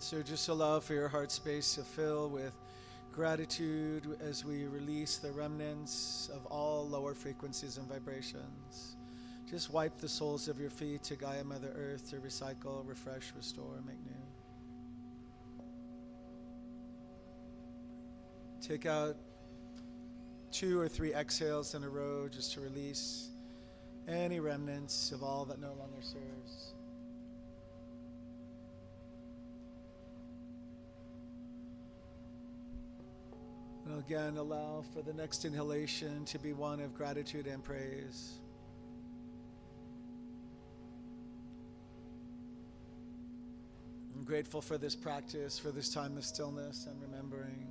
So just allow for your heart space to fill with gratitude as we release the remnants of all lower frequencies and vibrations. Just wipe the soles of your feet to Gaia Mother Earth to recycle, refresh, restore, make new. Take out 2 or 3 exhales in a row just to release any remnants of all that no longer serves. And again, allow for the next inhalation to be one of gratitude and praise. I'm grateful for this practice, for this time of stillness and remembering.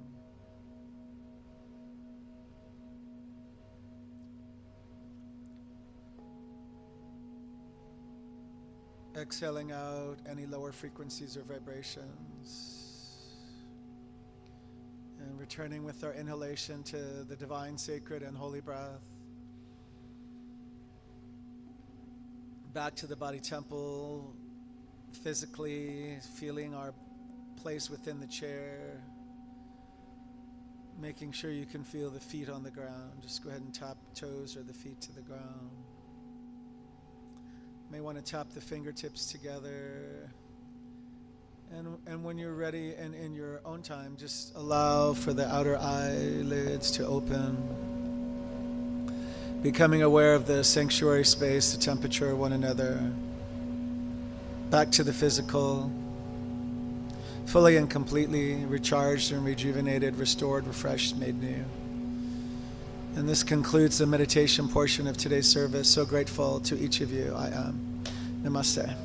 Exhaling out any lower frequencies or vibrations. And returning with our inhalation to the divine, sacred, and holy breath. Back to the body temple, physically feeling our place within the chair. Making sure you can feel the feet on the ground. Just go ahead and tap toes or the feet to the ground. May want to tap the fingertips together. And when you're ready and in your own time, just allow for the outer eyelids to open. Becoming aware of the sanctuary space, the temperature of one another. Back to the physical. Fully and completely recharged and rejuvenated, restored, refreshed, made new. And this concludes the meditation portion of today's service. So grateful to each of you. I am. Namaste.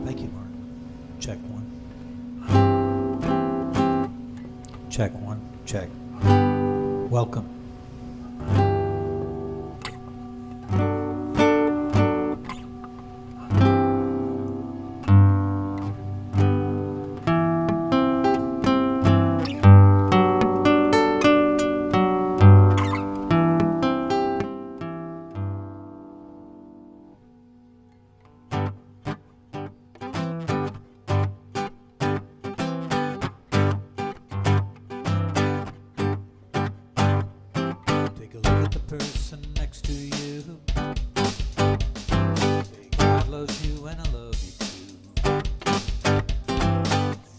Thank you, Mark. Check 1. Check 1. Check. Welcome. Person next to you. God loves you and I love you too.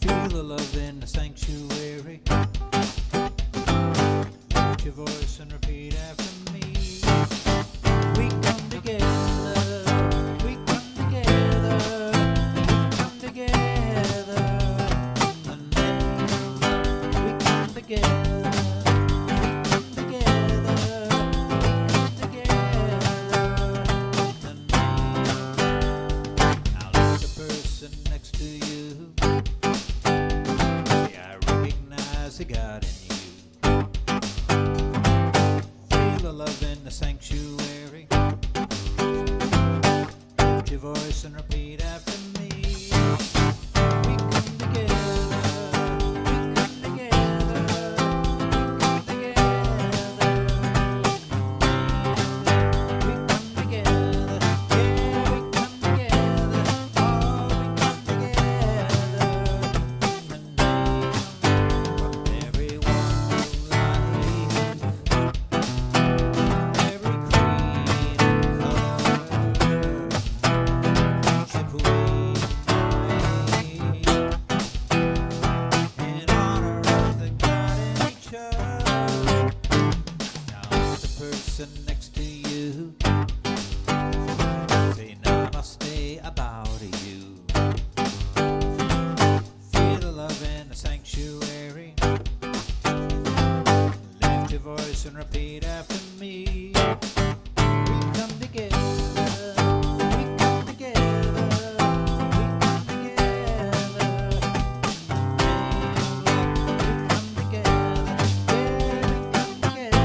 Feel the love in the sanctuary. Lift your voice and repeat after me. We come together. We come together. We come together. In the name. We come together. God in you. Feel the love in the sanctuary. Lift your voice and repeat after me. We come together. We come together. We come together. We come together. Yeah, we come together. Oh, we come together. Next to you, say namaste, I bow to you. Feel the love in the sanctuary. Lift your voice and repeat after me. We come together. We come together. We come together. We come together. Yeah, we come together.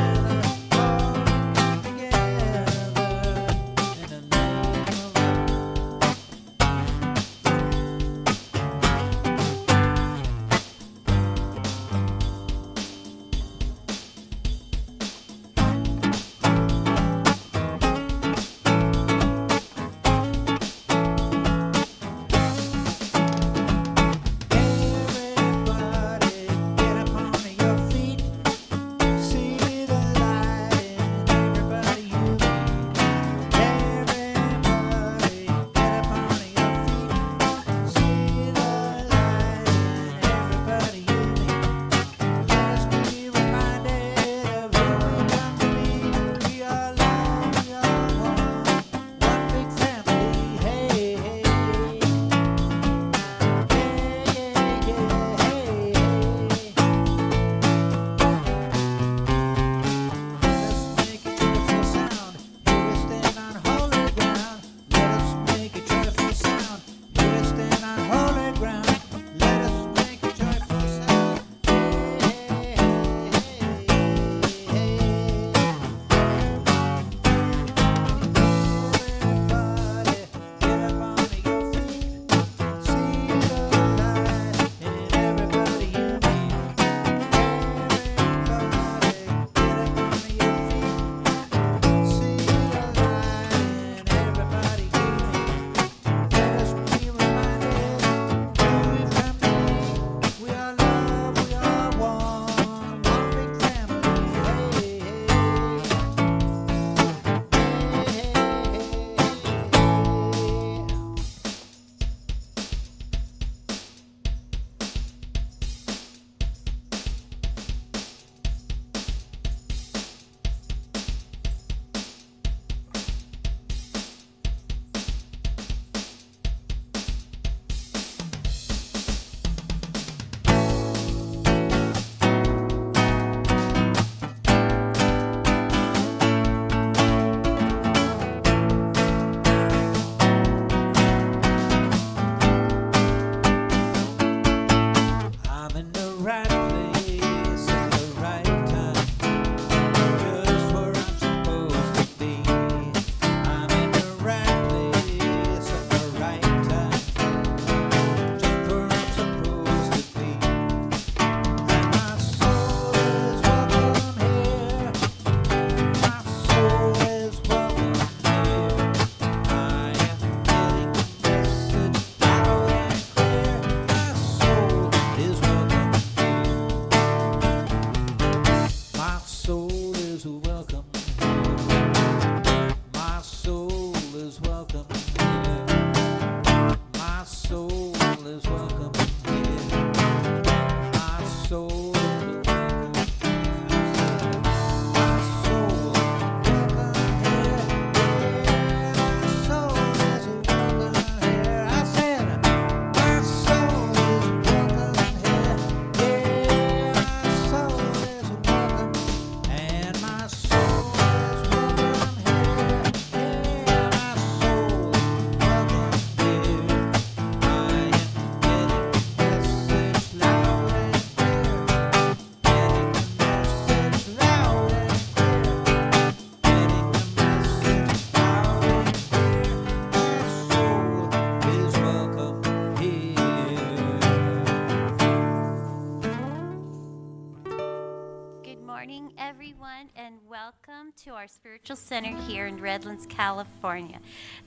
morning, everyone, and welcome to our spiritual center here in Redlands, California.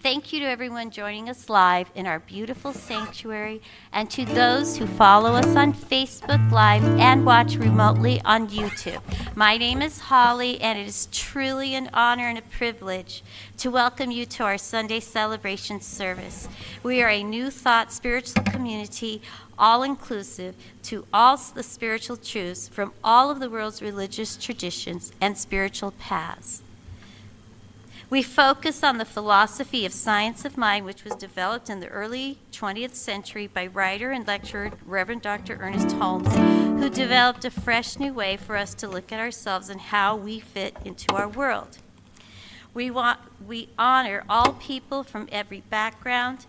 Thank you to everyone joining us live in our beautiful sanctuary, and to those who follow us on Facebook Live and watch remotely on YouTube. My name is Holly, and it is truly an honor and a privilege to welcome you to our Sunday celebration service. We are a New Thought spiritual community, all-inclusive to all the spiritual truths from all of the world's religious traditions and spiritual paths. We focus on the philosophy of science of mind, which was developed in the early 20th century by writer and lecturer Reverend Dr. Ernest Holmes, who developed a fresh new way for us to look at ourselves and how we fit into our world. We honor all people from every background,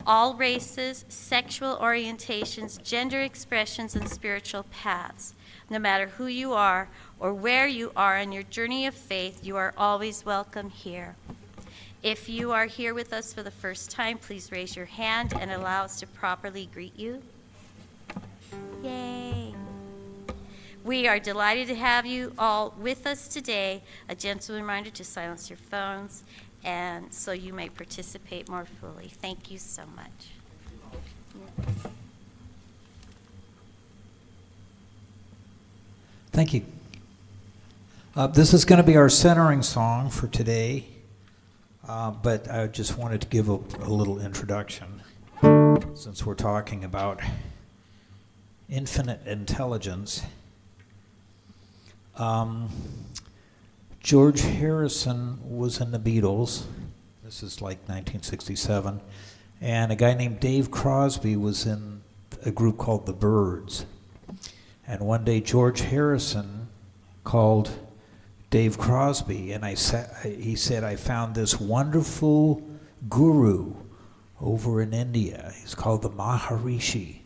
all races, sexual orientations, gender expressions, and spiritual paths. No matter who you are or where you are on your journey of faith, you are always welcome here. If you are here with us for the first time, please raise your hand and allow us to properly greet you. Yay! We are delighted to have you all with us today. A gentle reminder to silence your phones, and so you may participate more fully. Thank you so much. Thank you. This is going to be our centering song for today, but I just wanted to give a little introduction since we're talking about infinite intelligence. George Harrison was in the Beatles. This is like 1967. And a guy named Dave Crosby was in a group called the Byrds. And one day George Harrison called Dave Crosby, and he said, I found this wonderful guru over in India. He's called the Maharishi.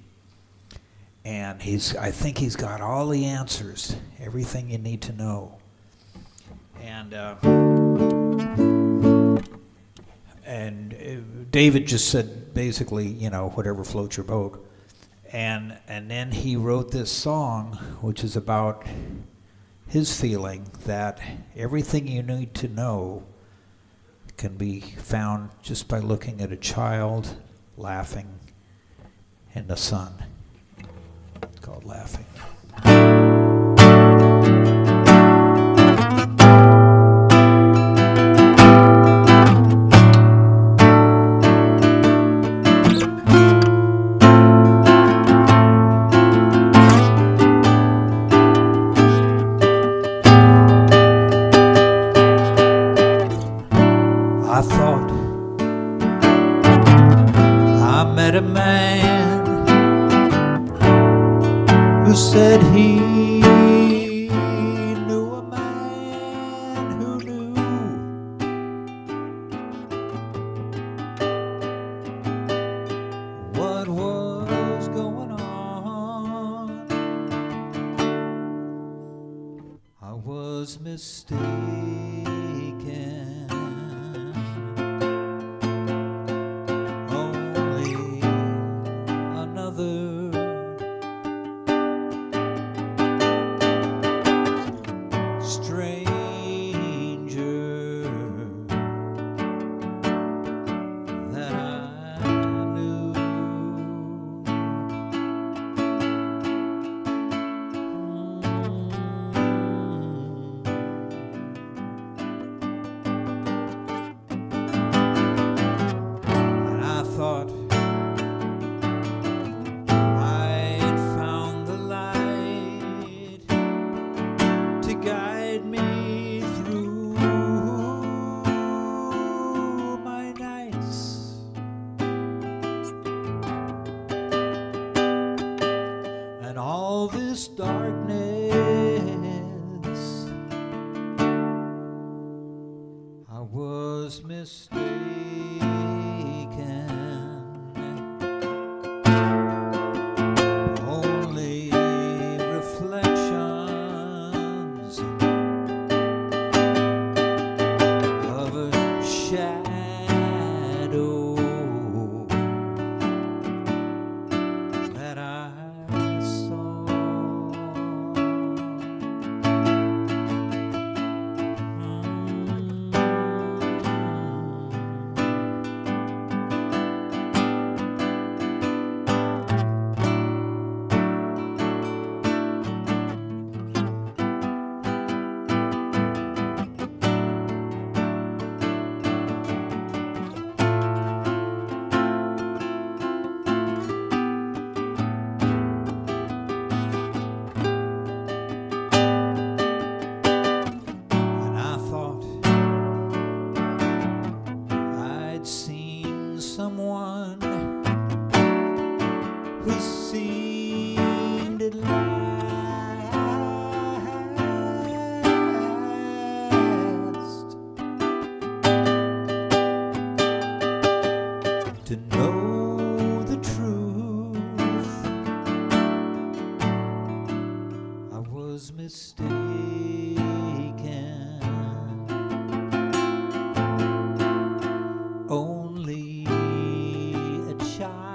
And I think he's got all the answers, everything you need to know. And David just said, basically, whatever floats your boat. And then he wrote this song, which is about his feeling that everything you need to know can be found just by looking at a child laughing in the sun. It's called Laughing. I thought I met a man who said he knew a man who knew what was going on. I was mistaken. it last to know the truth? I was mistaken. Only a child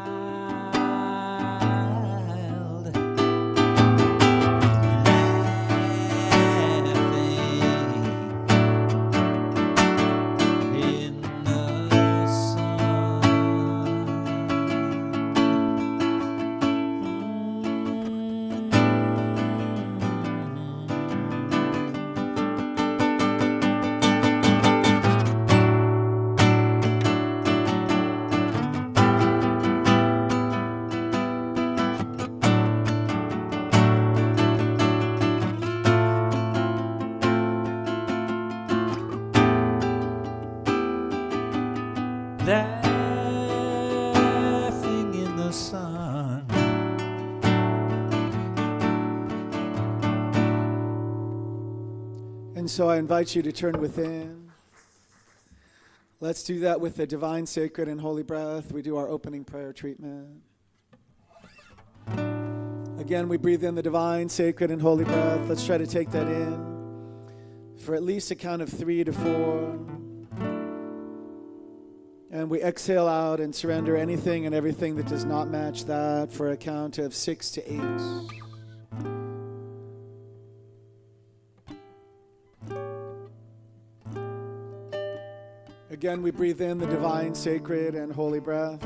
laughing in the sun. Laughing in the sun. And so I invite you to turn within. Let's do that with the divine, sacred, and holy breath. We do our opening prayer treatment. Again, we breathe in the divine, sacred, and holy breath. Let's try to take that in for at least a count of 3 to 4. And we exhale out and surrender anything and everything that does not match that for a count of 6 to 8. Again, we breathe in the divine, sacred, and holy breath.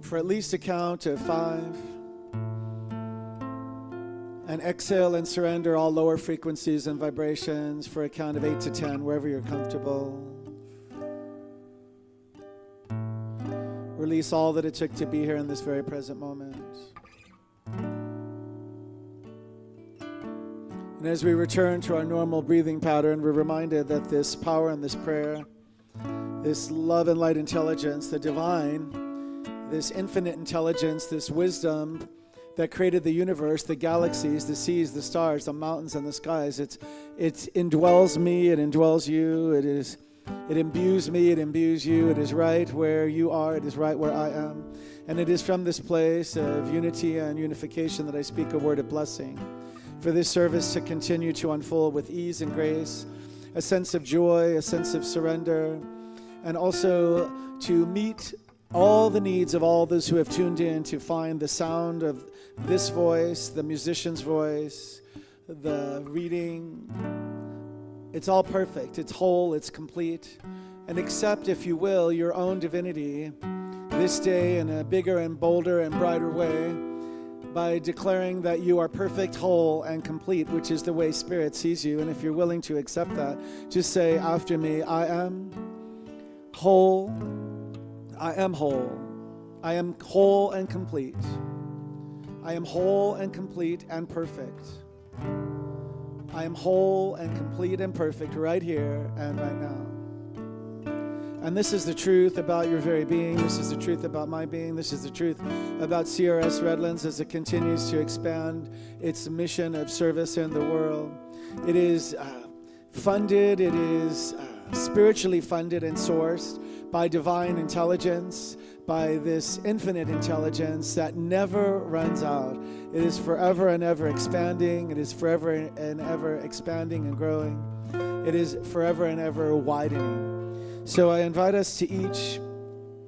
For at least a count of 5. And exhale and surrender all lower frequencies and vibrations for a count of 8 to 10, wherever you're comfortable. Release all that it took to be here in this very present moment. And as we return to our normal breathing pattern, we're reminded that this power and this prayer, this love and light intelligence, the divine, this infinite intelligence, this wisdom that created the universe, the galaxies, the seas, the stars, the mountains, and the skies, it indwells me, it indwells you, it imbues me, it imbues you, it is right where you are, it is right where I am. And it is from this place of unity and unification that I speak a word of blessing for this service to continue to unfold with ease and grace, a sense of joy, a sense of surrender, and also to meet all the needs of all those who have tuned in to find the sound of this voice, the musician's voice, the reading. It's all perfect, it's whole, it's complete. And accept, if you will, your own divinity this day in a bigger and bolder and brighter way, by declaring that you are perfect, whole, and complete, which is the way Spirit sees you. And if you're willing to accept that, just say after me, I am whole, I am whole, I am whole and complete, I am whole and complete and perfect, I am whole and complete and perfect right here and right now. And this is the truth about your very being. This is the truth about my being. This is the truth about CRS Redlands as it continues to expand its mission of service in the world. It is funded, it is spiritually funded and sourced by divine intelligence, by this infinite intelligence that never runs out. It is forever and ever expanding. It is forever and ever expanding and growing. It is forever and ever widening. So I invite us to each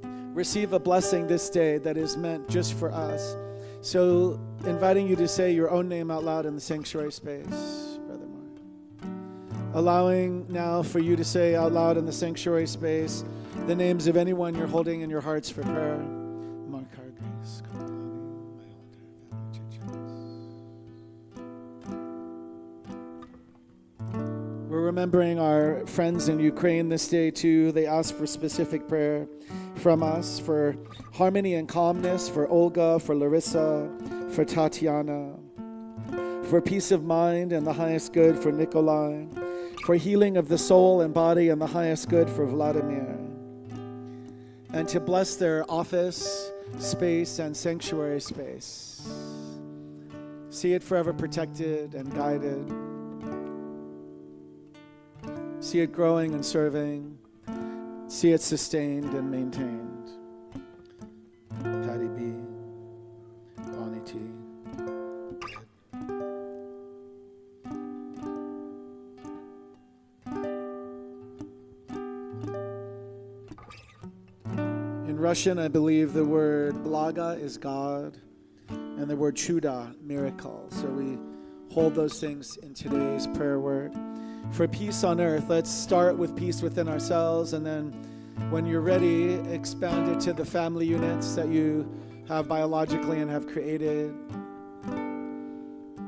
receive a blessing this day that is meant just for us. So inviting you to say your own name out loud in the sanctuary space, Brother Mark. Allowing now for you to say out loud in the sanctuary space the names of anyone you're holding in your hearts for prayer. Mark Hargrace, Kalani, my whole entire family, Chitjian. We're remembering our friends in Ukraine this day too. They asked for specific prayer from us for harmony and calmness, for Olga, for Larissa, for Tatiana, for peace of mind and the highest good for Nikolai, for healing of the soul and body and the highest good for Vladimir. and to bless their office space and sanctuary space. See it forever protected and guided. See it growing and serving. See it sustained and maintained. Patty B. Bonnie T. In Russian, I believe the word blaga is God, and the word chuda, miracle. So we hold those things in today's prayer word. For peace on earth, let's start with peace within ourselves, and then when you're ready, expand it to the family units that you have biologically and have created,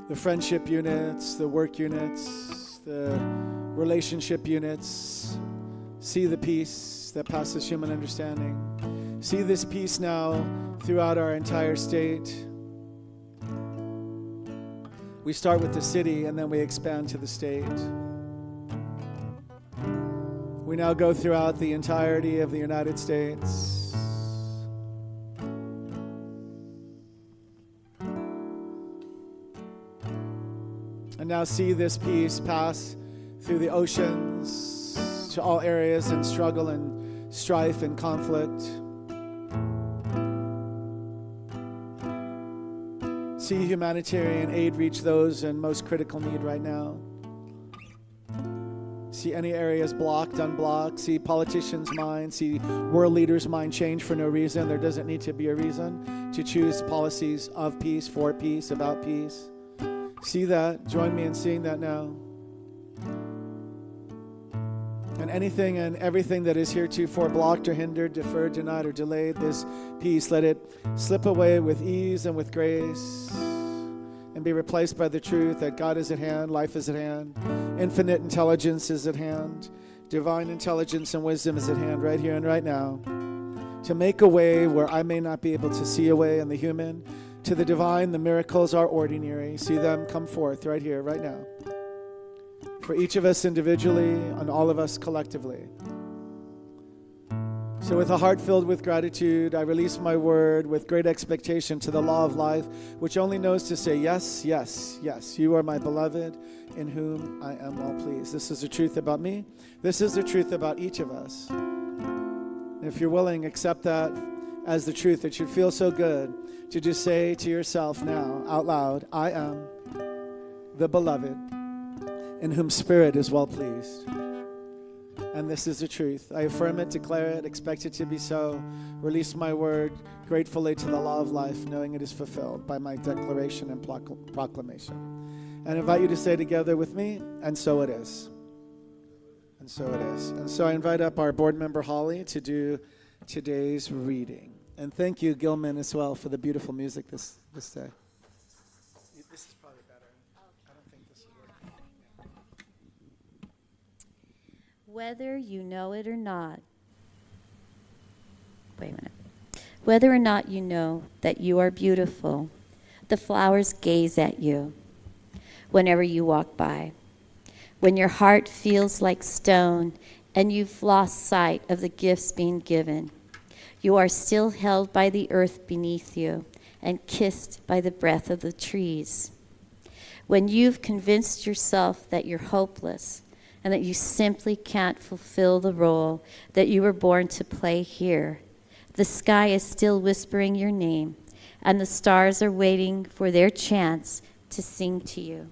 the friendship units, the work units, the relationship units. See the peace that passes human understanding. See this peace now throughout our entire state. We start with the city and then we expand to the state. We now go throughout the entirety of the United States. And now see this peace pass through the oceans to all areas in struggle and strife and conflict. See humanitarian aid reach those in most critical need right now. See any areas blocked, unblocked. See politicians' minds, see world leaders' mind change for no reason. There doesn't need to be a reason to choose policies of peace, for peace, about peace. See that. Join me in seeing that now. And anything and everything that is heretofore blocked or hindered, deferred, denied, or delayed, this peace, let it slip away with ease and with grace and be replaced by the truth that God is at hand, life is at hand, infinite intelligence is at hand, divine intelligence and wisdom is at hand right here and right now to make a way where I may not be able to see a way in the human. To the divine, the miracles are ordinary. See them come forth right here, right now. For each of us individually and all of us collectively. So with a heart filled with gratitude, I release my word with great expectation to the law of life, which only knows to say, yes, yes, yes, you are my beloved, in whom I am well pleased. This is the truth about me. This is the truth about each of us. And if you're willing, accept that as the truth. It should feel so good to just say to yourself now, out loud, I am the beloved, in whom spirit is well pleased. And this is the truth. I affirm it, declare it, expect it to be so. Release my word gratefully to the law of life, knowing it is fulfilled by my declaration and proclamation. And I invite you to say together with me, and so it is. And so it is. And so I invite up our board member, Holly, to do today's reading. And thank you, Gilman, as well, for the beautiful music this day. This is probably better. I don't think this will work. Whether you know it or not, wait a minute. Whether or not you know that you are beautiful, the flowers gaze at you whenever you walk by. When your heart feels like stone and you've lost sight of the gifts being given, you are still held by the earth beneath you and kissed by the breath of the trees. When you've convinced yourself that you're hopeless and that you simply can't fulfill the role that you were born to play here, the sky is still whispering your name, and the stars are waiting for their chance to sing to you.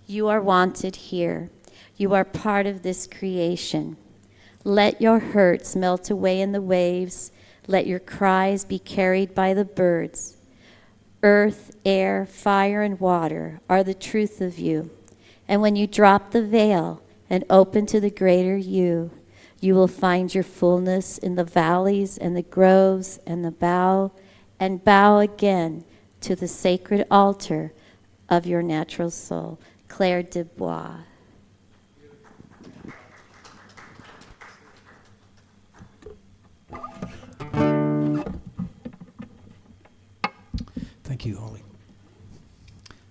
You are wanted here. You are part of this creation. Let your hurts melt away in the waves. Let your cries be carried by the birds. Earth, air, fire, and water are the truth of you. And when you drop the veil and open to the greater you, you will find your fullness in the valleys and the groves and the bow, and bow again to the sacred altar of your natural soul. Claire Dubois. Thank you, Holly.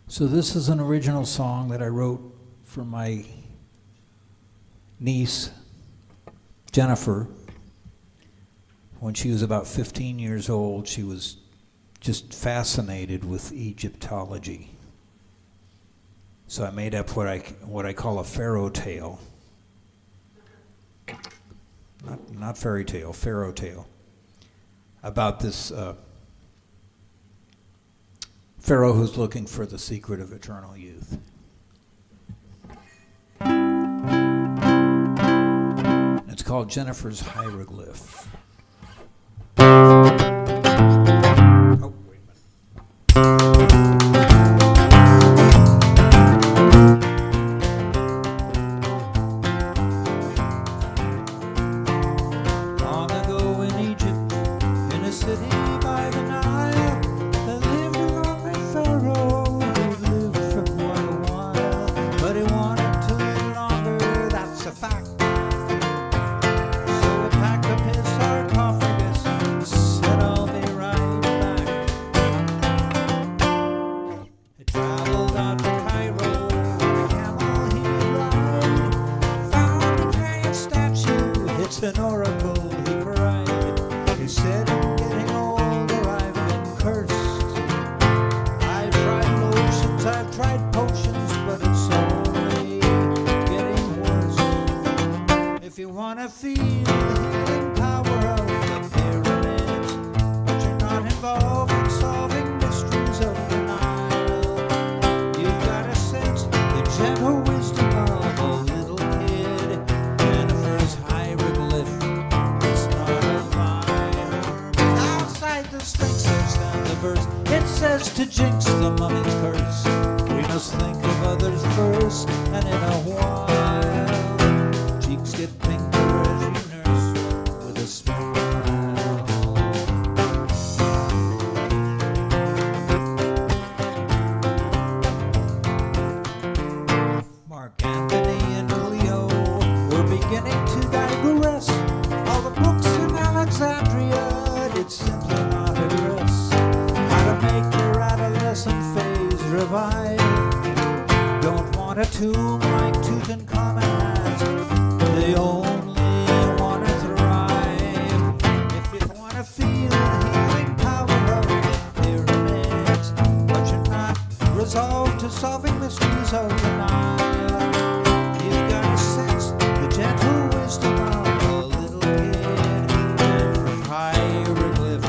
So this is an original song that I wrote for my niece, Jennifer, when she was about 15 years old, she was just fascinated with Egyptology. So I made up what I call a pharaoh tale. Not fairy tale, pharaoh tale. About this pharaoh who's looking for the secret of eternal youth. It's called Jennifer's Hieroglyph. Oh, wait a minute. Long ago in Egypt, in a city by the Nile, there lived a lonely pharaoh who lived for quite a while. But he wanted to live longer, that's a fact. So he packed up his sarcophagus and said, I'll be right back. He traveled out to Cairo on a camel he'd ride. Found a giant statue, it's an oracle, he cried. He said, I'm getting older, I've been cursed. I've tried lotions, I've tried potions, but it's only getting worse. If you want to feel the healing power of the pyramids, but you're not involved in solving mysteries of the Nile, you've got to sense the gentle wisdom of a little kid. Jennifer's hieroglyph, it's not a lie. Outside the Sphinx there's the verse. It says to jinx the mummy's curse, we must think of others first, and in a while, cheeks get pinker as you nurse with a smile. Mark Antony and Cleo were beginning to digress. All the books in Alexandria did simply not address how to make your adolescent phase revive. Don't want a tomb like Tutankhamun has, they only want to thrive. If you want to feel the healing power of the pyramids, but you're not resolved to solving mysteries of the Nile, you've got to sense the gentle wisdom of a little kid. Jennifer's hieroglyph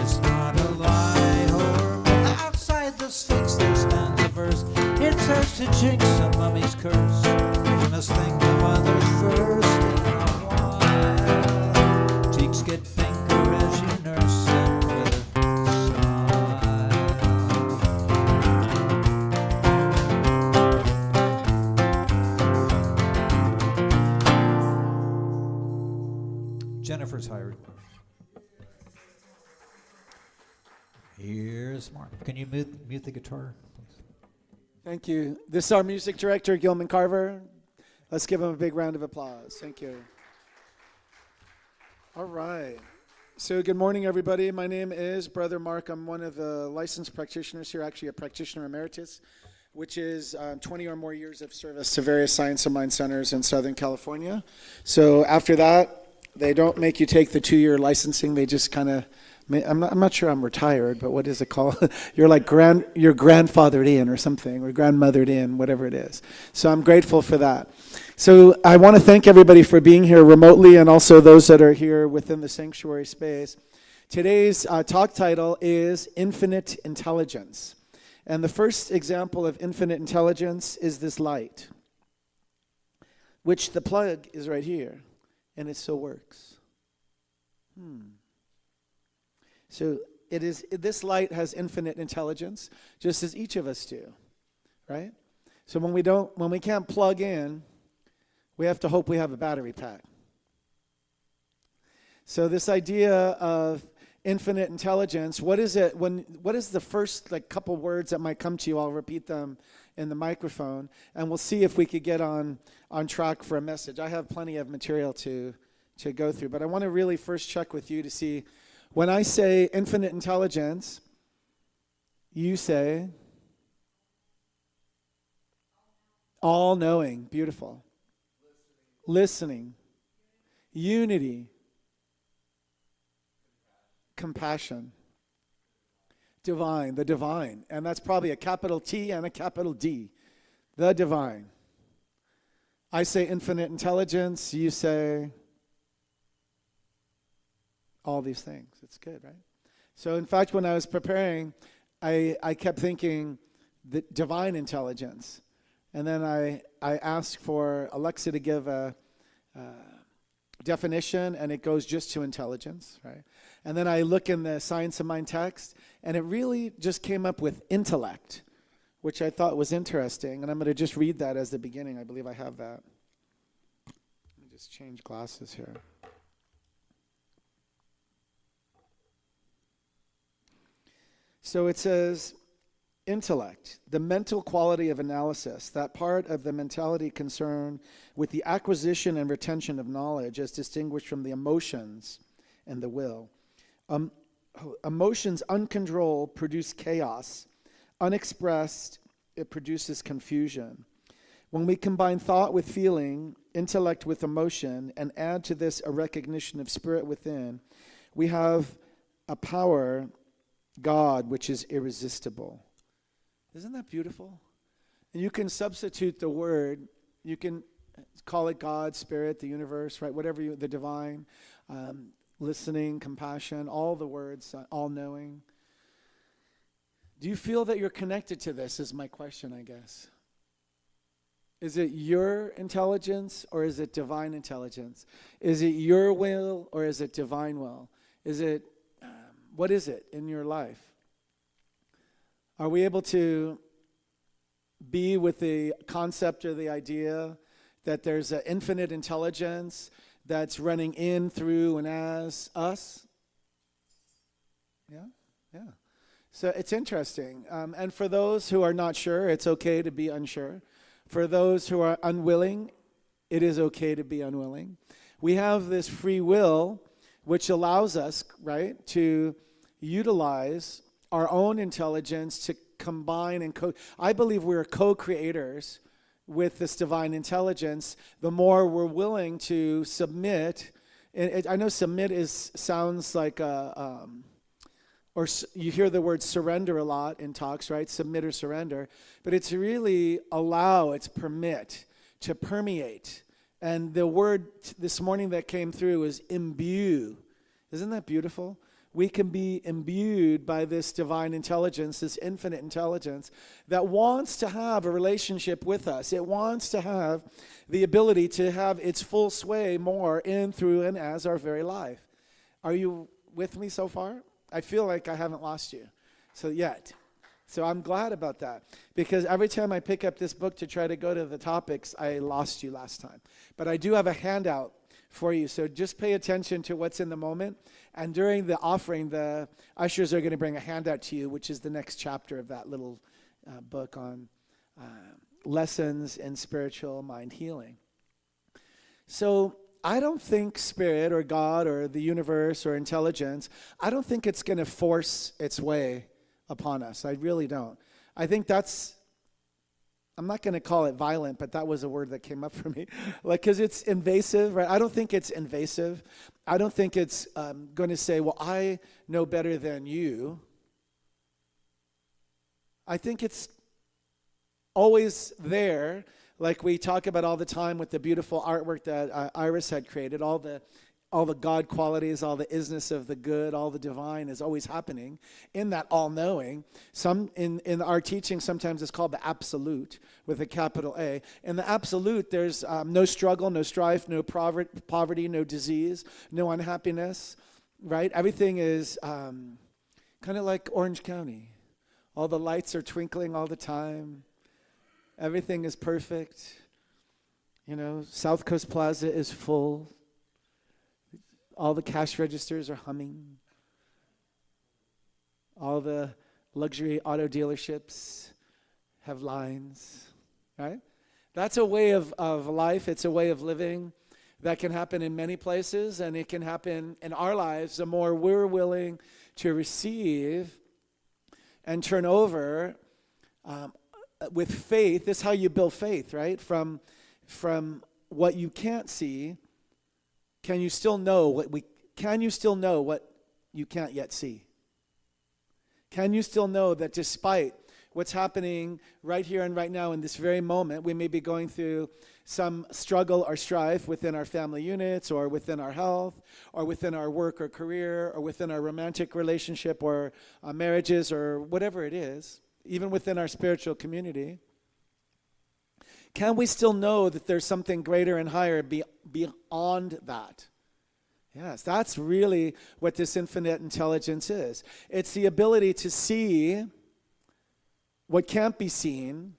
is not a lie or myth. Outside the Sphinx there stands a verse. It says to jinx a mummy's curse, you must think of others first. In a while, cheeks get pinker as you nurse them with a smile. Jennifer's hieroglyph. Here's Mark. Can you mute the guitar, please? Thank you. This is our music director, Gilman Carver. Let's give him a big round of applause. Thank you. All right. So good morning, everybody. My name is Brother Mark. I'm one of the licensed practitioners here, actually a practitioner emeritus, which is 20 or more years of service to various Science of Mind centers in Southern California. So after that, they don't make you take the 2-year licensing. They just kind of, I'm not sure I'm retired, but what is it called? You're like you're grandfathered in or something, or grandmothered in, whatever it is. So I'm grateful for that. So I want to thank everybody for being here remotely, and also those that are here within the sanctuary space. Today's talk title is Infinite Intelligence. And the first example of infinite intelligence is this light, which the plug is right here, and it still works. So this light has infinite intelligence, just as each of us do, right? So when we can't plug in, we have to hope we have a battery pack. So this idea of infinite intelligence, what is it? What is the first couple words that might come to you? I'll repeat them in the microphone, and we'll see if we could get on track for a message. I have plenty of material to go through, but I want to really first check with you to see, when I say infinite intelligence, you say all-knowing. Beautiful. Listening. Unity. compassion. Divine, the divine. And that's probably a capital T and a capital D. The divine. I say infinite intelligence, you say all these things. It's good, right? So in fact, when I was preparing, I kept thinking the divine intelligence. And then I asked for Alexa to give a definition, and it goes just to intelligence, right? And then I look in the Science of Mind text, and it really just came up with intellect, which I thought was interesting. And I'm going to just read that as the beginning. I believe I have that. Let me just change glasses here. So it says, intellect, the mental quality of analysis, that part of the mentality concerned with the acquisition and retention of knowledge as distinguished from the emotions and the will. Emotions uncontrolled produce chaos. Unexpressed, it produces confusion. When we combine thought with feeling, intellect with emotion, and add to this a recognition of spirit within, we have a power, God, which is irresistible. Isn't that beautiful? And you can substitute the word, you can call it God, spirit, the universe, right? Whatever you, the divine, listening, compassion, all the words, all-knowing. Do you feel that you're connected to this is my question, I guess. Is it your intelligence or is it divine intelligence? Is it your will or is it divine will? Is it, what is it in your life? Are we able to be with the concept or the idea that there's an infinite intelligence that's running in, through, and as us? Yeah. So it's interesting. And for those who are not sure, it's okay to be unsure. For those who are unwilling, it is okay to be unwilling. We have this free will, which allows us, right, to utilize our own intelligence to combine and I believe we're co-creators with this divine intelligence. The more we're willing to submit, I know submit sounds like or you hear the word surrender a lot in talks, right? Submit or surrender. But it's really allow, it's permit, to permeate. And the word this morning that came through is imbue. Isn't that beautiful? We can be imbued by this divine intelligence, this infinite intelligence that wants to have a relationship with us. It wants to have the ability to have its full sway more in, through, and as our very life. Are you with me so far? I feel like I haven't lost you yet. So I'm glad about that, because every time I pick up this book to try to go to the topics, I lost you last time. But I do have a handout for you, so just pay attention to what's in the moment. And during the offering, the ushers are going to bring a handout to you, which is the next chapter of that little book on lessons in spiritual mind healing. So I don't think spirit or God or the universe or intelligence, I don't think it's going to force its way upon us. I really don't. I think I'm not going to call it violent, but that was a word that came up for me. Because it's invasive, right? I don't think it's invasive. I don't think it's going to say, well, I know better than you. I think it's always there, like we talk about all the time with the beautiful artwork that Iris had created. All the God qualities, all the isness of the good, all the divine is always happening in that all-knowing. Some in our teaching, sometimes it's called the absolute with a capital A. In the absolute, there's no struggle, no strife, no poverty, no disease, no unhappiness, right? Everything is kind of like Orange County. All the lights are twinkling all the time. Everything is perfect. South Coast Plaza is full. All the cash registers are humming. All the luxury auto dealerships have lines, right? That's a way of life. It's a way of living that can happen in many places, and it can happen in our lives the more we're willing to receive and turn over with faith. This is how you build faith, right? From what you can't see. Can you still know what you can't yet see? Can you still know that despite what's happening right here and right now in this very moment, we may be going through some struggle or strife within our family units or within our health or within our work or career or within our romantic relationship or marriages or whatever it is, even within our spiritual community, can we still know that there's something greater and higher beyond that? Yes, that's really what this infinite intelligence is. It's the ability to see what can't be seen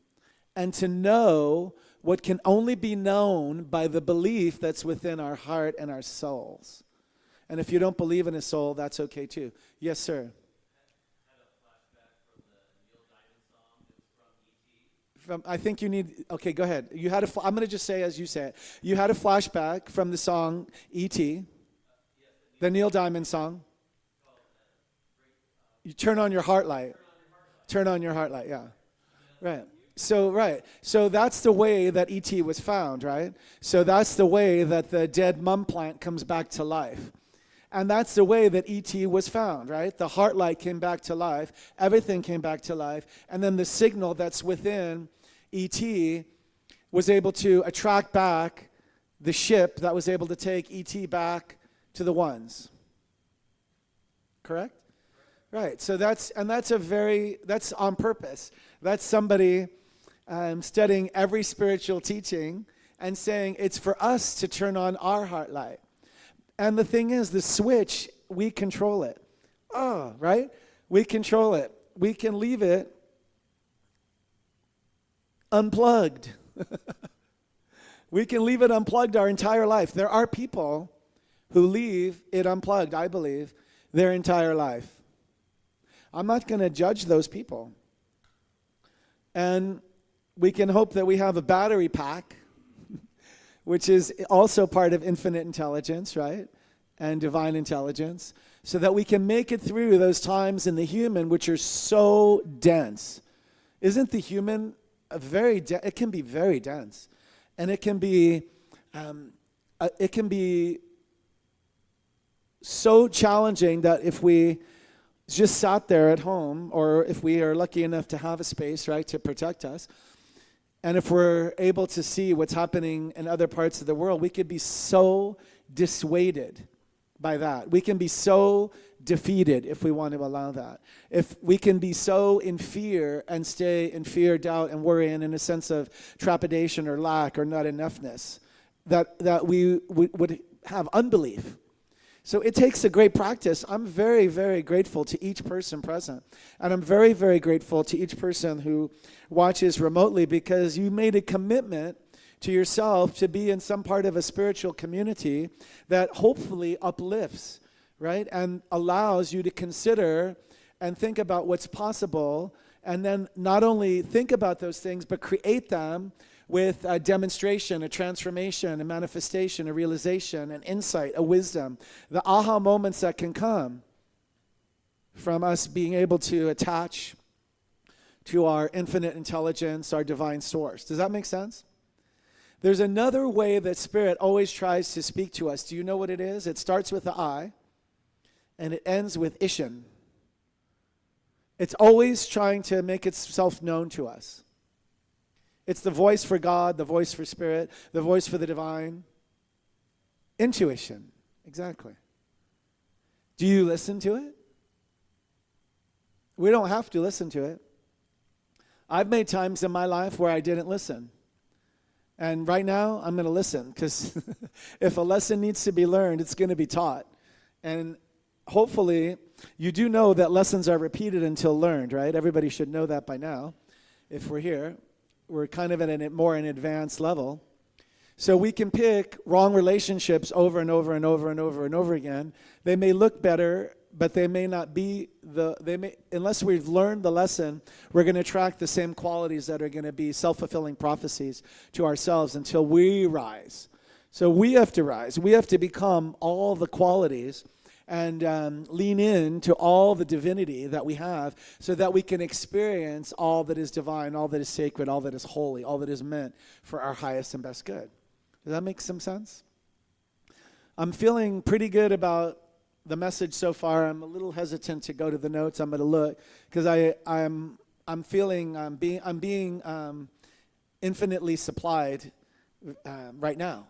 and to know what can only be known by the belief that's within our heart and our souls. And if you don't believe in a soul, that's okay too. Yes, sir. I think you need, okay, go ahead. You had I'm going to just say as you say it. You had a flashback from the song E.T., the Neil Diamond song. You turn on your heart light. Turn on your heart light, yeah. Right. So that's the way that E.T. was found, right? So that's the way that the dead mum plant comes back to life. And that's the way that E.T. was found, right? The heart light came back to life. Everything came back to life. And then the signal that's within E.T. was able to attract back the ship that was able to take E.T. back to the ones. Correct? Right. So that's on purpose. That's somebody studying every spiritual teaching and saying it's for us to turn on our heart light. And the thing is, the switch, we control it. Oh, right? We control it. We can leave it unplugged. We can leave it unplugged our entire life. There are people who leave it unplugged, I believe, their entire life. I'm not going to judge those people. And we can hope that we have a battery pack, which is also part of infinite intelligence, right? And divine intelligence, so that we can make it through those times in the human which are so dense. Isn't the human it can be very dense. And it can be so challenging that if we just sat there at home, or if we are lucky enough to have a space, right, to protect us, and if we're able to see what's happening in other parts of the world, we could be so dissuaded by that. We can be so defeated if we want to allow that. If we can be so in fear and stay in fear, doubt, and worry, and in a sense of trepidation or lack or not enoughness, that we would have unbelief. So it takes a great practice. I'm very, very grateful to each person present. And I'm very, very grateful to each person who watches remotely, because you made a commitment to yourself to be in some part of a spiritual community that hopefully uplifts, right? And allows you to consider and think about what's possible, and then not only think about those things, but create them with a demonstration, a transformation, a manifestation, a realization, an insight, a wisdom, the aha moments that can come from us being able to attach to our infinite intelligence, our divine source. Does that make sense? There's another way that Spirit always tries to speak to us. Do you know what it is? It starts with the I, and it ends with Ishin. It's always trying to make itself known to us. It's the voice for God, the voice for Spirit, the voice for the divine. Intuition, exactly. Do you listen to it? We don't have to listen to it. I've made times in my life where I didn't listen. And right now, I'm going to listen, because if a lesson needs to be learned, it's going to be taught. And hopefully, you do know that lessons are repeated until learned, right? Everybody should know that by now, if we're here. We're kind of at an advanced level. So we can pick wrong relationships over and over and over and over and over again. They may look better, but they may not be unless we've learned the lesson, we're going to attract the same qualities that are going to be self-fulfilling prophecies to ourselves until we rise. So we have to rise. We have to become all the qualities and lean in to all the divinity that we have, so that we can experience all that is divine, all that is sacred, all that is holy, all that is meant for our highest and best good. Does that make some sense? I'm feeling pretty good about the message so far. I'm a little hesitant to go to the notes. I'm going to look because I'm feeling I'm being infinitely supplied right now.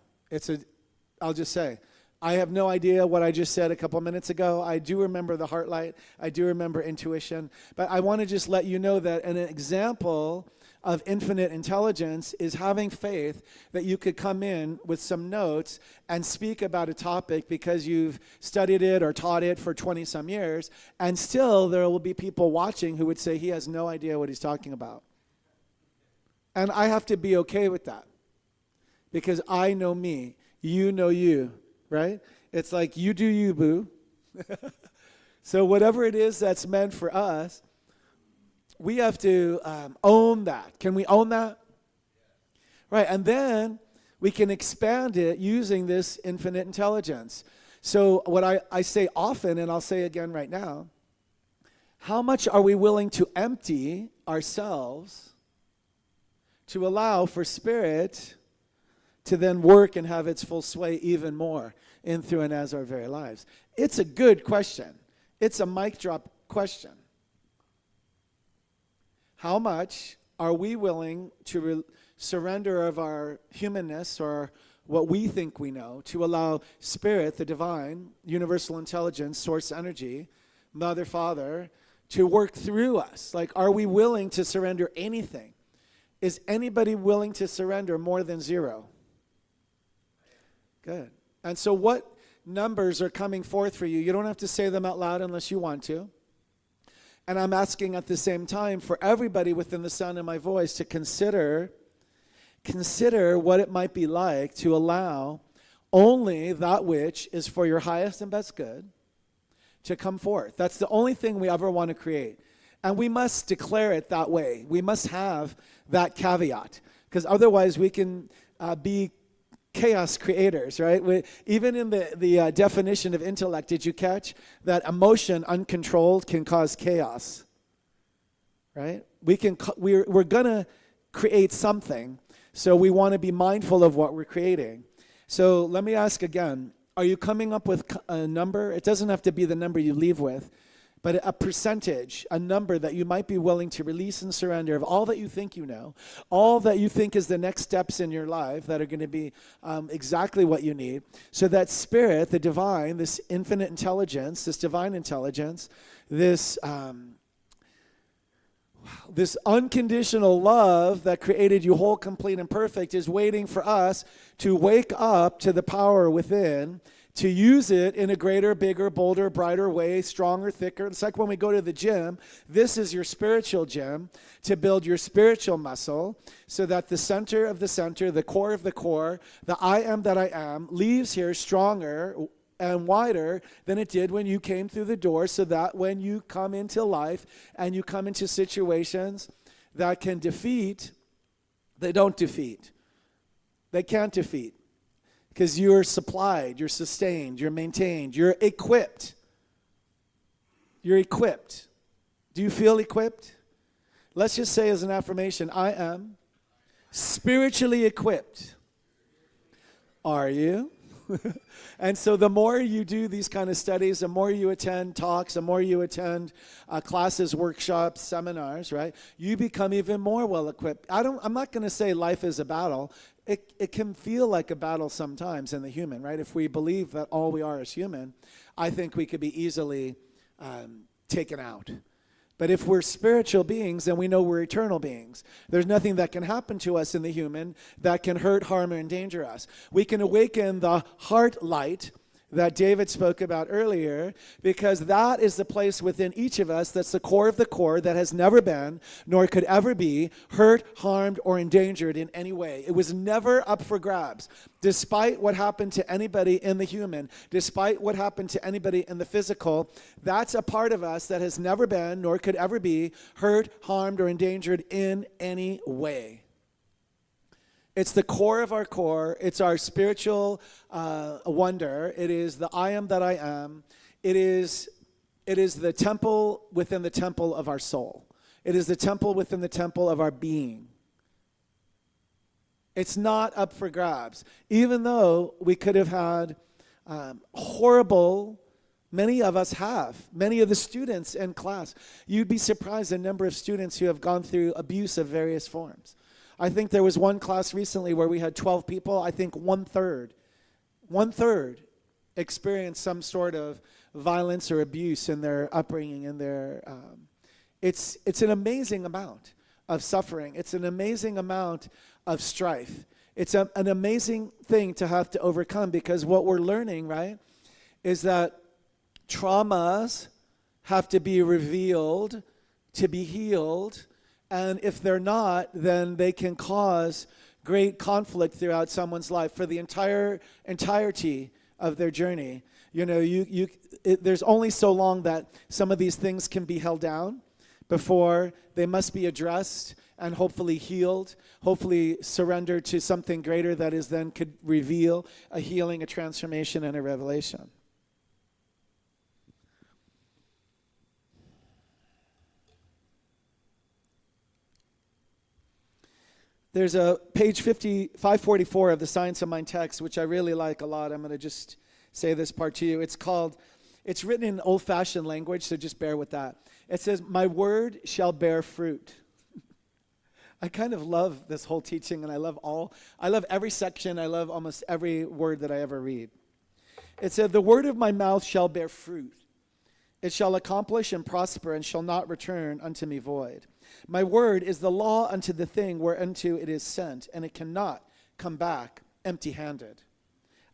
I'll just say, I have no idea what I just said a couple minutes ago. I do remember the heart light. I do remember intuition. But I want to just let you know that an example of infinite intelligence is having faith that you could come in with some notes and speak about a topic because you've studied it or taught it for 20 some years, and still there will be people watching who would say he has no idea what he's talking about. And I have to be okay with that because I know me, you know you, right? It's like you do you, boo. So whatever it is that's meant for us, we have to own that. Can we own that? Right, and then we can expand it using this infinite intelligence. So what I say often, and I'll say again right now, how much are we willing to empty ourselves to allow for spirit to then work and have its full sway even more in, through, and as our very lives? It's a good question. It's a mic drop question. How much are we willing to surrender of our humanness or what we think we know to allow spirit, the divine, universal intelligence, source energy, mother, father, to work through us? Like, are we willing to surrender anything? Is anybody willing to surrender more than 0? Good. And so what numbers are coming forth for you? You don't have to say them out loud unless you want to. And I'm asking at the same time for everybody within the sound of my voice to consider what it might be like to allow only that which is for your highest and best good to come forth. That's the only thing we ever want to create. And we must declare it that way. We must have that caveat, because otherwise we can be chaos creators, right? Even in the definition of intellect, did you catch that emotion uncontrolled can cause chaos, right? We're going to create something, so we want to be mindful of what we're creating. So let me ask again, are you coming up with a number? It doesn't have to be the number you leave with, but a percentage, a number that you might be willing to release and surrender of all that you think you know, all that you think is the next steps in your life that are going to be exactly what you need, so that spirit, the divine, this infinite intelligence, this divine intelligence, this unconditional love that created you whole, complete, and perfect is waiting for us to wake up to the power within, to use it in a greater, bigger, bolder, brighter way, stronger, thicker. It's like when we go to the gym. This is your spiritual gym to build your spiritual muscle so that the center of the center, the core of the core, the I am that I am, leaves here stronger and wider than it did when you came through the door, so that when you come into life and you come into situations that can defeat, they don't defeat. They can't defeat. Because you're supplied, you're sustained, you're maintained, you're equipped. You're equipped. Do you feel equipped? Let's just say as an affirmation, I am spiritually equipped. Are you? And so the more you do these kind of studies, the more you attend talks, the more you attend classes, workshops, seminars, right? You become even more well equipped. I'm not going to say life is a battle. It can feel like a battle sometimes in the human, right? If we believe that all we are is human, I think we could be easily taken out. But if we're spiritual beings, then we know we're eternal beings. There's nothing that can happen to us in the human that can hurt, harm, or endanger us. We can awaken the heart light that David spoke about earlier, because that is the place within each of us that's the core of the core that has never been, nor could ever be, hurt, harmed, or endangered in any way. It was never up for grabs. Despite what happened to anybody in the human, despite what happened to anybody in the physical, that's a part of us that has never been, nor could ever be, hurt, harmed, or endangered in any way. It's the core of our core. It's our spiritual wonder. It is the I am that I am. It is the temple within the temple of our soul. It is the temple within the temple of our being. It's not up for grabs. Even though we could have had horrible Many of us have. Many of the students in class. You'd be surprised the number of students who have gone through abuse of various forms. I think there was one class recently where we had 12 people. I think one third experienced some sort of violence or abuse in their upbringing. It's an amazing amount of suffering. It's an amazing amount of strife. It's an amazing thing to have to overcome, because what we're learning, right, is that traumas have to be revealed to be healed, and if they're not, then they can cause great conflict throughout someone's life for the entirety of their journey. You know, there's only so long that some of these things can be held down before they must be addressed and hopefully healed, hopefully surrendered to something greater that is then could reveal a healing, a transformation, and a revelation. There's a page 544 of the Science of Mind text, which I really like a lot. I'm going to just say this part to you. It's written in old-fashioned language, so just bear with that. It says, "My word shall bear fruit." I kind of love this whole teaching, and I love every section. I love almost every word that I ever read. It said, "The word of my mouth shall bear fruit. It shall accomplish and prosper, and shall not return unto me void. My word is the law unto the thing whereunto it is sent, and it cannot come back empty-handed.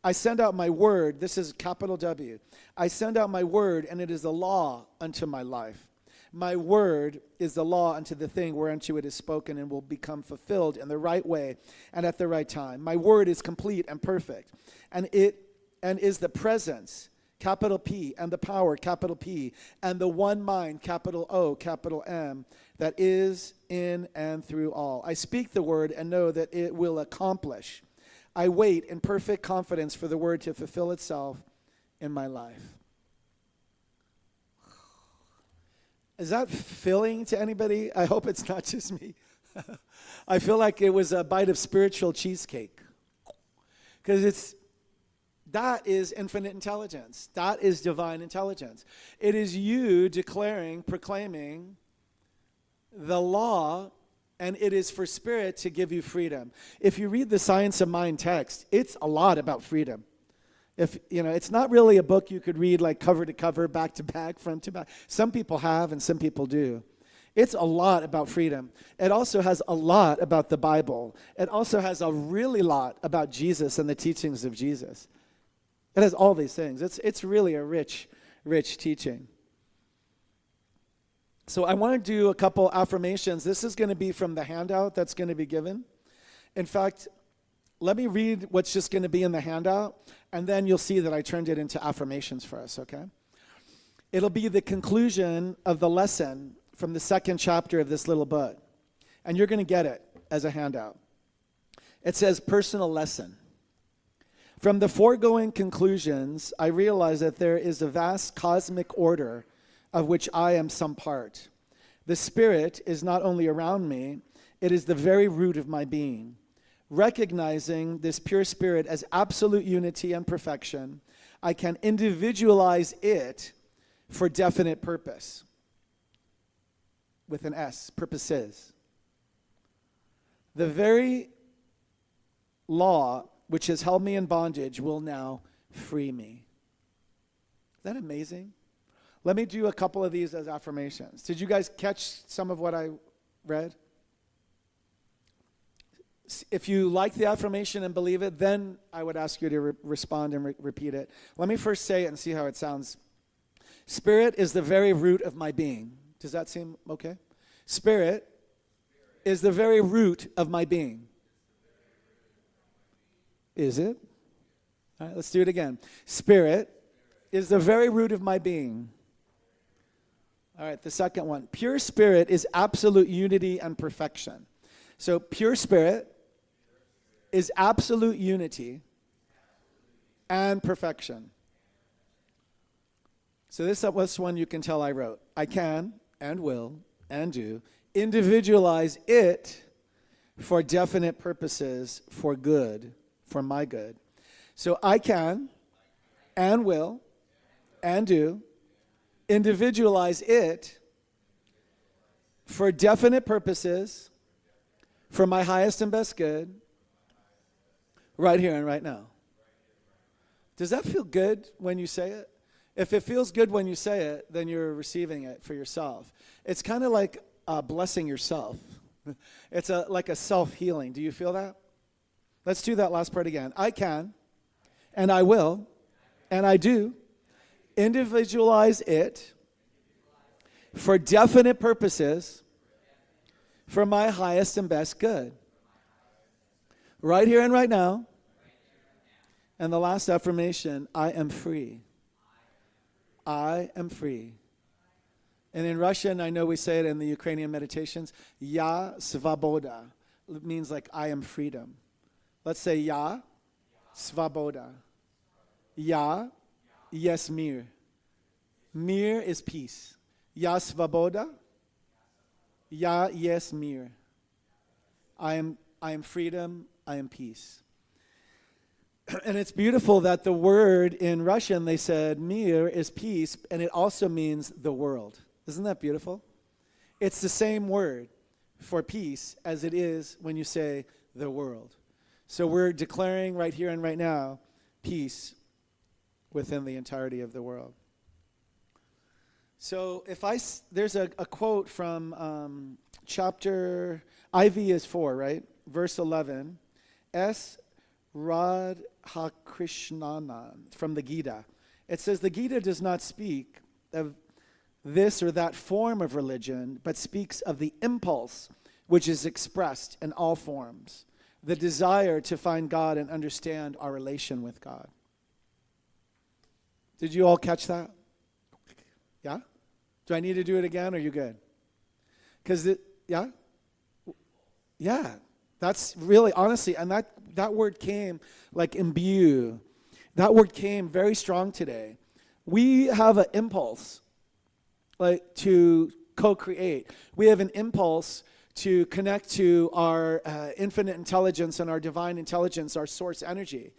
I send out my word," this is capital W, "I send out my word, and it is the law unto my life. My word is the law unto the thing whereunto it is spoken, and will become fulfilled in the right way and at the right time. My word is complete and perfect, and is the presence, capital P, and the power, capital P, and the one mind, capital O, capital M, that is in and through all. I speak the word and know that it will accomplish. I wait in perfect confidence for the word to fulfill itself in my life." Is that filling to anybody? I hope it's not just me. I feel like it was a bite of spiritual cheesecake. Because that is infinite intelligence. That is divine intelligence. It is you proclaiming the law, and it is for spirit to give you freedom. If you read the Science of Mind text, it's a lot about freedom. It's not really a book you could read like cover to cover, back to back, front to back. Some people have, and some people do. It's a lot about freedom. It also has a lot about the Bible. It also has a really lot about Jesus and the teachings of Jesus. It has all these things. It's really a rich, rich teaching. So I want to do a couple affirmations. This is going to be from the handout that's going to be given. In fact, let me read what's just going to be in the handout, and then you'll see that I turned it into affirmations for us, okay? It'll be the conclusion of the lesson from the second chapter of this little book, and you're going to get it as a handout. It says, "Personal lesson. From the foregoing conclusions, I realize that there is a vast cosmic order of which I am some part. The Spirit is not only around me, it is the very root of my being. Recognizing this pure Spirit as absolute unity and perfection, I can individualize it for definite purpose." With an S, purposes. "The very law which has held me in bondage will now free me." Is that amazing? Let me do a couple of these as affirmations. Did you guys catch some of what I read? If you like the affirmation and believe it, then I would ask you to respond and repeat it. Let me first say it and see how it sounds. Spirit is the very root of my being. Does that seem okay? Spirit is the very root of my being. Is it? All right, let's do it again. Spirit is the very root of my being. All right, the second one. Pure Spirit is absolute unity and perfection. So pure Spirit is absolute unity and perfection. So this was one you can tell I wrote. I can and will and do individualize it for definite purposes, for good, for my good. So I can and will and do, individualize it for definite purposes, for my highest and best good, right here and right now. Does that feel good when you say it? If it feels good when you say it, then you're receiving it for yourself. It's kind of like blessing yourself. It's like a self-healing. Do you feel that? Let's do that last part again. I can, and I will, and I do, individualize it for definite purposes, for my highest and best good. Right here and right now. And the last affirmation, I am free. I am free. And in Russian, I know we say it in the Ukrainian meditations, Ya Svaboda. It means like I am freedom. Let's say Ya Svaboda. Ya, yes, mir. Mir is peace. Ya Svaboda. Ya, yes, mir. I am freedom. I am peace. And it's beautiful that the word in Russian, they said, mir is peace, and it also means the world. Isn't that beautiful? It's the same word for peace as it is when you say the world. So we're declaring right here and right now peace within the entirety of the world. So there's a quote from chapter, IV is 4, right? Verse 11. S. Radhakrishnana from the Gita. It says the Gita does not speak of this or that form of religion, but speaks of the impulse which is expressed in all forms, the desire to find God and understand our relation with God. Did you all catch that? Yeah? Do I need to do it again, or are you good? Yeah? Yeah. That's really, honestly, and that word came like imbue. That word came very strong today. We have an impulse like to co-create. We have an impulse to connect to our infinite intelligence and our divine intelligence, our source energy.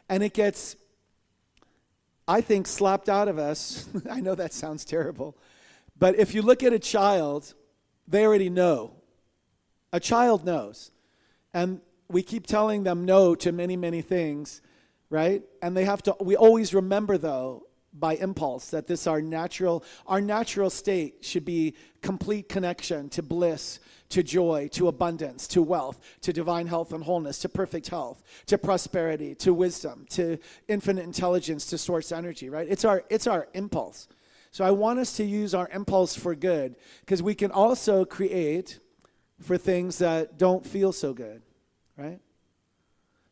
And it gets, I think, slapped out of us. I know that sounds terrible. But if you look at a child, they already know. A child knows. And we keep telling them no to many, many things, right? And we always remember, though, by impulse, that our natural state should be complete connection to bliss, to joy, to abundance, to wealth, to divine health and wholeness, to perfect health, to prosperity, to wisdom, to infinite intelligence, to source energy, right? It's our impulse. So I want us to use our impulse for good, because we can also create for things that don't feel so good, right?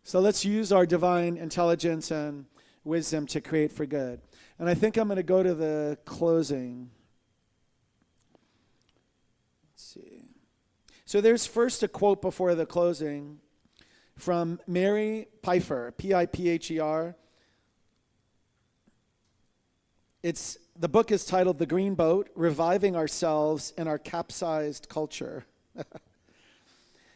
So let's use our divine intelligence and wisdom to create for good. And I think I'm going to go to the closing. Let's see. So there's first a quote before the closing from Mary Pipher, Pipher. The book is titled The Green Boat, Reviving Ourselves in Our Capsized Culture.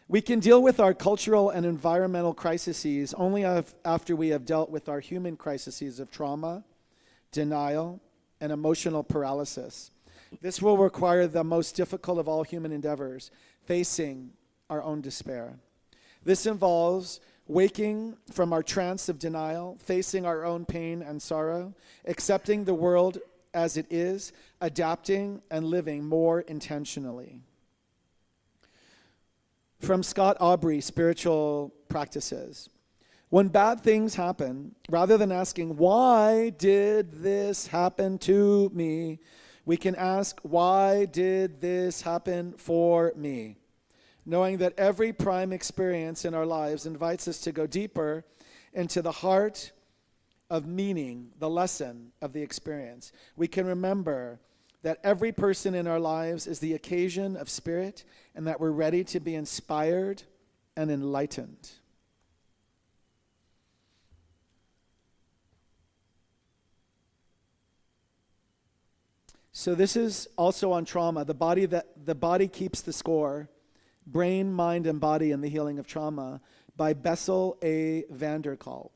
We can deal with our cultural and environmental crises only after we have dealt with our human crises of trauma, denial, and emotional paralysis. This will require the most difficult of all human endeavors, facing our own despair. This involves waking from our trance of denial, facing our own pain and sorrow, accepting the world as it is, adapting and living more intentionally. From Scott Aubrey, Spiritual Practices. When bad things happen, rather than asking, why did this happen to me? We can ask, why did this happen for me? Knowing that every prime experience in our lives invites us to go deeper into the heart of meaning, the lesson of the experience. We can remember that every person in our lives is the occasion of spirit, and that we're ready to be inspired and enlightened. So this is also on trauma. The body keeps the score. Brain, Mind, and Body in the Healing of Trauma by Bessel A. Vanderkalk.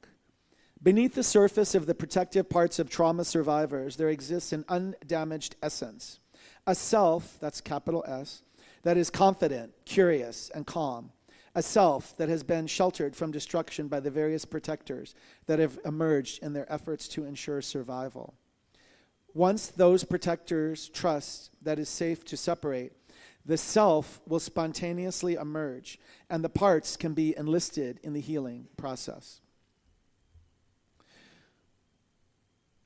Beneath the surface of the protective parts of trauma survivors, there exists an undamaged essence, a self, that's capital S, that is confident, curious, and calm, a self that has been sheltered from destruction by the various protectors that have emerged in their efforts to ensure survival. Once those protectors trust that it's safe to separate, the self will spontaneously emerge, and the parts can be enlisted in the healing process.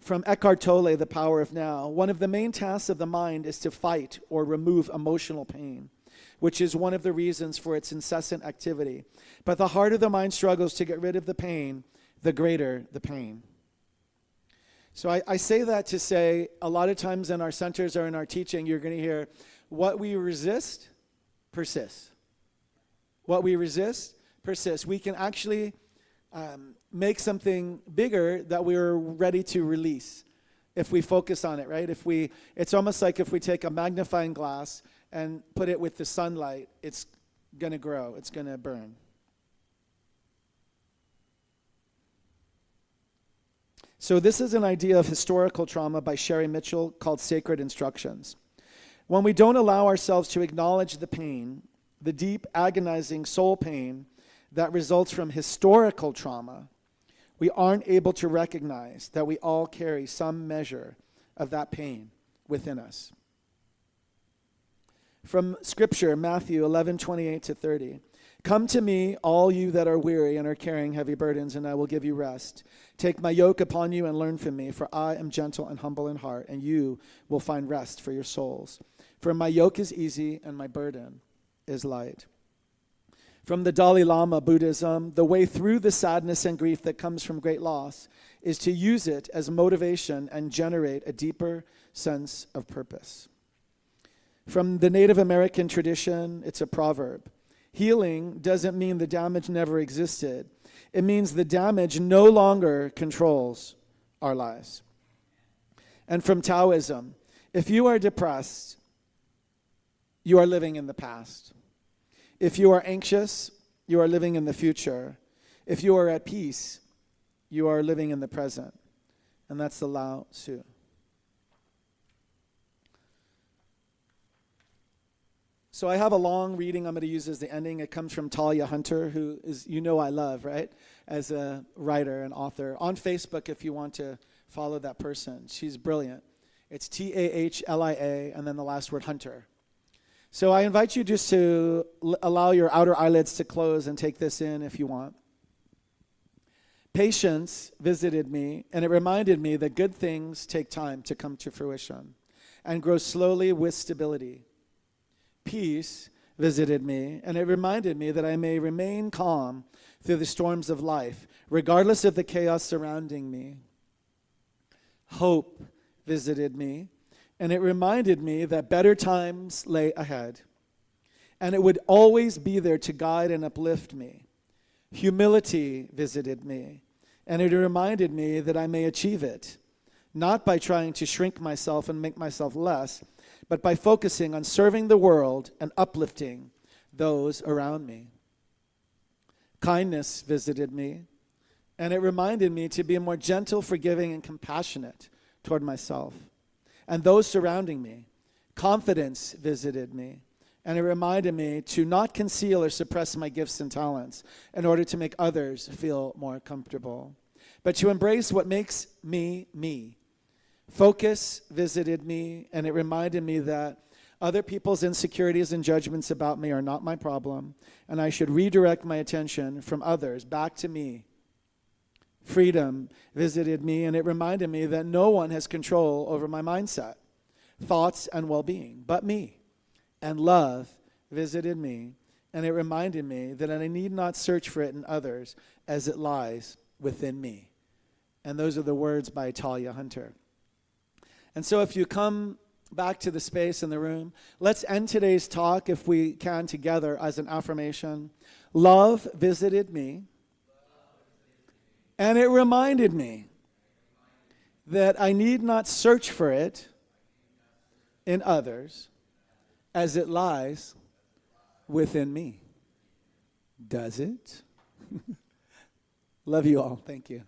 From Eckhart Tolle, The Power of Now, one of the main tasks of the mind is to fight or remove emotional pain, which is one of the reasons for its incessant activity. But the harder the mind struggles to get rid of the pain, the greater the pain. So I say that to say, a lot of times in our centers or in our teaching, you're going to hear, what we resist, persists. What we resist, persists. We can actually make something bigger that we're ready to release if we focus on it, right? It's almost like if we take a magnifying glass and put it with the sunlight, it's going to grow, it's going to burn. So this is an idea of historical trauma by Sherry Mitchell called Sacred Instructions. When we don't allow ourselves to acknowledge the pain, the deep, agonizing soul pain that results from historical trauma, we aren't able to recognize that we all carry some measure of that pain within us. From Scripture, Matthew 11:28-30. Come to me, all you that are weary and are carrying heavy burdens, and I will give you rest. Take my yoke upon you and learn from me, for I am gentle and humble in heart, and you will find rest for your souls. For my yoke is easy and my burden is light. From the Dalai Lama Buddhism, the way through the sadness and grief that comes from great loss is to use it as motivation and generate a deeper sense of purpose. From the Native American tradition, it's a proverb. Healing doesn't mean the damage never existed. It means the damage no longer controls our lives. And from Taoism, if you are depressed, you are living in the past. If you are anxious, you are living in the future. If you are at peace, you are living in the present. And that's the Lao Tzu. So I have a long reading I'm going to use as the ending. It comes from Talia Hunter, who is, I love, right? As a writer and author. On Facebook, if you want to follow that person. She's brilliant. It's Tahlia, and then the last word, Hunter. So I invite you just to allow your outer eyelids to close and take this in if you want. Patience visited me, and it reminded me that good things take time to come to fruition and grow slowly with stability. Peace visited me, and it reminded me that I may remain calm through the storms of life, regardless of the chaos surrounding me. Hope visited me, and it reminded me that better times lay ahead, and it would always be there to guide and uplift me. Humility visited me, and it reminded me that I may achieve it, not by trying to shrink myself and make myself less, but by focusing on serving the world and uplifting those around me. Kindness visited me, and it reminded me to be more gentle, forgiving, and compassionate toward myself and those surrounding me. Confidence visited me, and it reminded me to not conceal or suppress my gifts and talents in order to make others feel more comfortable, but to embrace what makes me, me. Focus visited me, and it reminded me that other people's insecurities and judgments about me are not my problem, and I should redirect my attention from others back to me. Freedom visited me, and it reminded me that no one has control over my mindset, thoughts, and well-being but me. And love visited me, and it reminded me that I need not search for it in others as it lies within me. And those are the words by Talia Hunter. And so if you come back to the space in the room, let's end today's talk, if we can, together as an affirmation. Love visited me, and it reminded me that I need not search for it in others as it lies within me. Does it? Love you all. Thank you.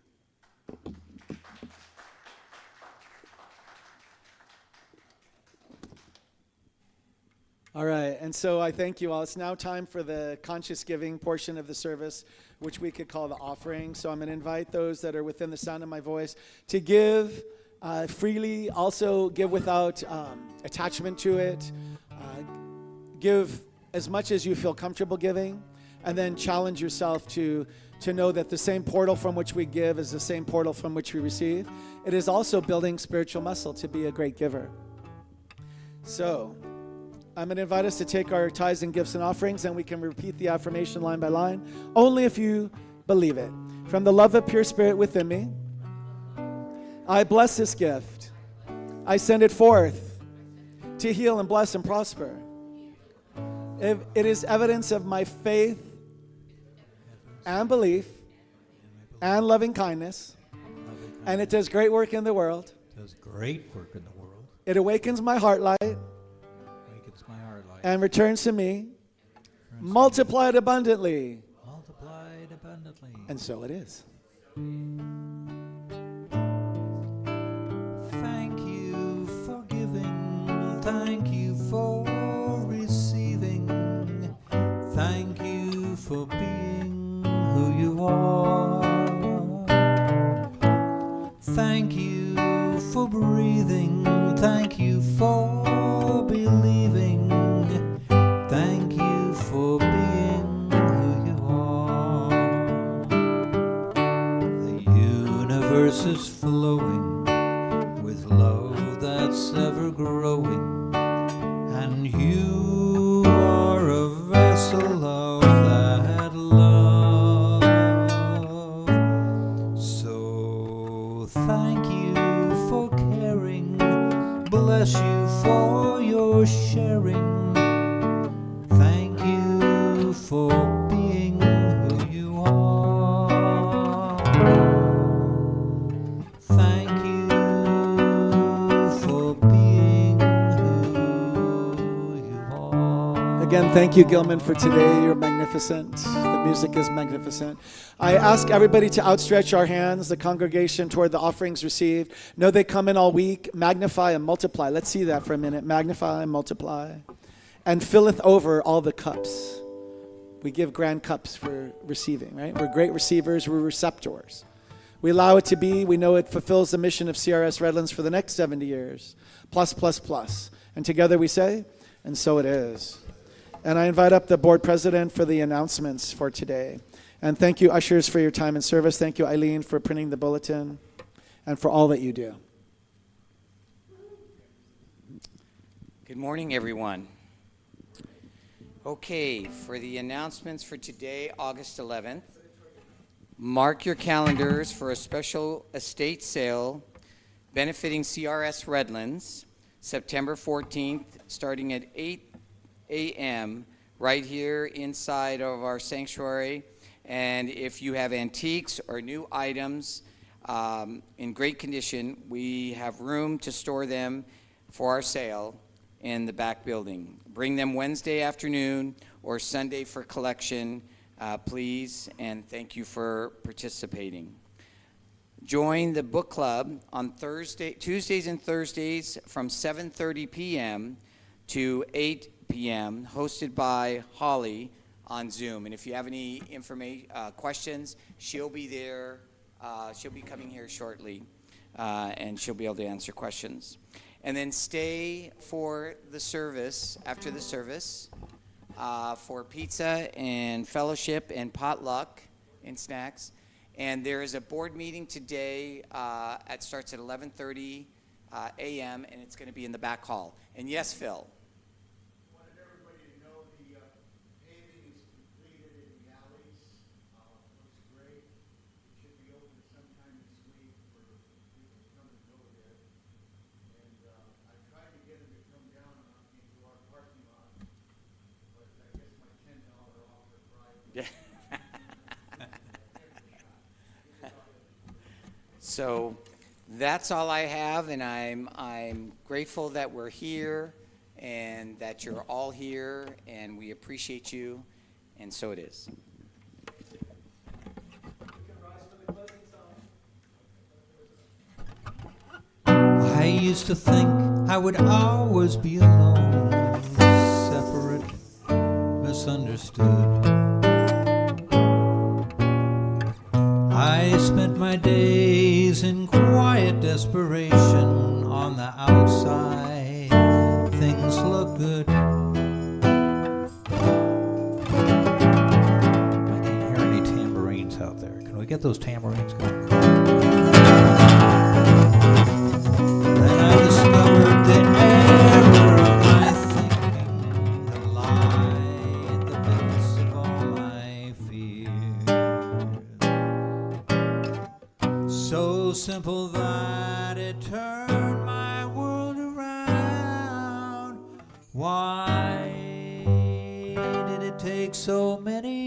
All right, and so I thank you all. It's now time for the conscious giving portion of the service, which we could call the offering. So I'm going to invite those that are within the sound of my voice to give freely, also give without attachment to it. Give as much as you feel comfortable giving, and then challenge yourself to know that the same portal from which we give is the same portal from which we receive. It is also building spiritual muscle to be a great giver. So I'm going to invite us to take our tithes and gifts and offerings, and we can repeat the affirmation line by line, only if you believe it. From the love of pure spirit within me, I bless this gift. I send it forth to heal and bless and prosper. It is evidence of my faith and belief and loving kindness, and it does great work in the world. Does great work in the world. It awakens my heart light Awakens my heart light. and returns to me multiplied abundantly. Multiplied abundantly. And so it is. Thank you for giving. Thank you for receiving. Thank you for being who you are. Thank you for breathing. Thank you for believing. Thank you for being who you are. The universe is flowing with love that's ever growing, and you are a vessel of that love. So thank you for caring, bless you for your sharing. Thank you for being who you are. Thank you for being who you are. Again, thank you, Gilman, for today. You're magnificent. The music is magnificent. I ask everybody to outstretch our hands, the congregation, toward the offerings received. Know they come in all week. Magnify and multiply. Let's see that for a minute. Magnify and multiply. And filleth over all the cups. We give grand cups for receiving, right? We're great receivers. We're receptors. We allow it to be. We know it fulfills the mission of CRS Redlands for the next 70 years. Plus, plus, plus. And together we say, and so it is. And I invite up the board president for the announcements for today. And thank you, ushers, for your time and service. Thank you, Eileen, for printing the bulletin and for all that you do. Good morning, everyone. Okay, for the announcements for today, August 11th, mark your calendars for a special estate sale benefiting CRS Redlands, September 14th, starting at 8 a.m. right here inside of our sanctuary. And if you have antiques or new items in great condition, we have room to store them for our sale in the back building. Bring them Wednesday afternoon or Sunday for collection, please, and thank you for participating. Join the book club on Tuesdays and Thursdays from 7:30 p.m. to 8 p.m., hosted by Holly on Zoom. And if you have any questions, she'll be there. She'll be coming here shortly, and she'll be able to answer questions. And then stay for the service, after the service, for pizza and fellowship and potluck and snacks. And there is a board meeting today. It starts at 11:30 a.m., and it's going to be in the back hall. And yes, Phil. Wanted everybody to know the paving is completed in the alleys. Looks great. It should be open sometime this week for people to come and go there. And I tried to get them to come down into our parking lot, but I guess my $10 offer Friday. So that's all I have, and I'm grateful that we're here and that you're all here, and we appreciate you, and so it is. We can rise for the closing song. used to think I would always be alone, separate, misunderstood. I spent my days in quiet desperation. On the outside, things look good. I can't hear any tambourines out there. Can we get those tambourines going? Then I discovered the error of my thinking, the lie at the base of all my fears. So simple that it turned my world around. Why did it take so many